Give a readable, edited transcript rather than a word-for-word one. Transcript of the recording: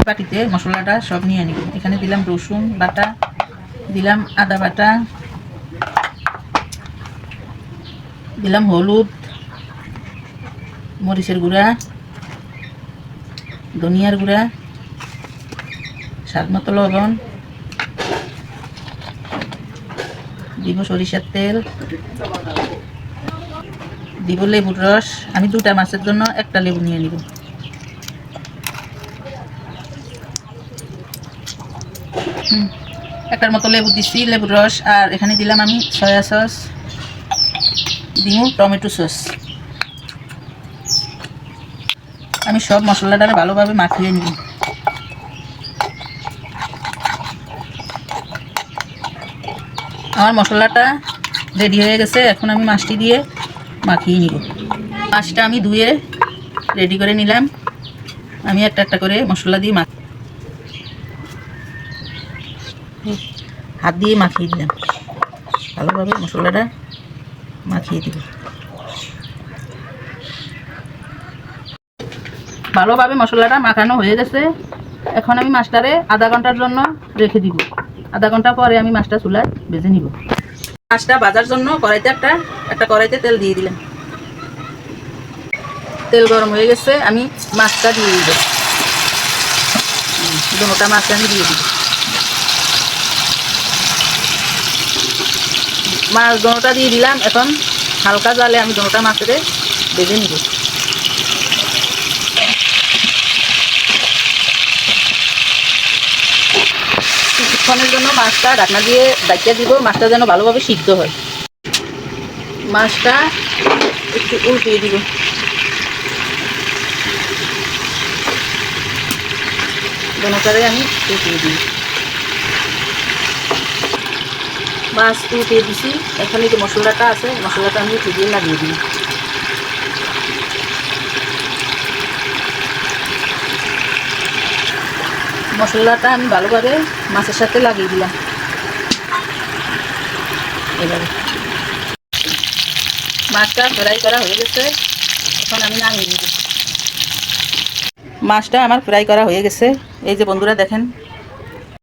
বাটিতে মশলাটা সব নিয়ে নিব। এখানে দিলাম রসুন বাটা, দিলাম আদা বাটা, দিলাম হলুদ, মরিচের গুঁড়া, ধনিয়ার গুঁড়া, স্বাদ মতো লবণ, দিব সরিষার তেল, দিব লেবুর রস। আমি 2টা মাছের জন্য 1টা লেবু নিয়ে নিব। একটার মতো লেবু দিচ্ছি, লেবুর রস। আর এখানে দিলাম আমি সয়া সস, দিব টমেটো সস। আমি সব মশলাটা ভালোভাবে মাখিয়ে নিব। আমার মশলাটা রেডি হয়ে গেছে। এখন আমি মাছটি দিয়ে মাখিয়ে নিব। মাছটা আমি ধুয়ে রেডি করে নিলাম। আমি একটা একটা করে মশলা দিয়ে হাত দিয়ে মাখিয়ে দিলাম। ভালোভাবে মশলাটা মাখিয়ে দিব। ভালোভাবে মশলাটা মাখানো হয়ে গেছে। এখন আমি মাছটারে আধা ঘন্টার জন্য রেখে দিব। আধা ঘন্টা পরে আমি মাছটা চুলায় ভেজে নিব। মাছটা ভাজার জন্য কড়াইতে একটা কড়াইতে তেল দিয়ে দিলাম। তেল গরম হয়ে গেছে। আমি মাছটা দিয়ে দিব। দুটোটা মাছ আমি দিয়ে দিব। মাছ দুটোটা দিয়ে দিলাম। এখন হালকা জালে আমি দুটোটা মাছের ভেজে নিব। কিছুক্ষণের জন্য মাছটা ঢাকনা দিয়ে ঢাকিয়ে দিব। মাছটা যেন ভালোভাবে সিদ্ধ হয়। মাছটা একটু উল্টিয়ে দিব। দুটোটারে আমি উল্টিয়ে দিই। মাছ উল্টিয়ে দিছি। এখানে যে মশলাটা আছে, মশলাটা আমি দিয়ে লাগিয়ে দিই। মশলাটা আমি ভালোভাবে মাছের সাথে লাগিয়ে দিলাম। এভাবে মাছটা ফ্রাই করা হয়ে গেছে। এখন আমি নামিয়ে নিব। মাছটা আমার ফ্রাই করা হয়ে গেছে। এই যে বন্ধুরা দেখেন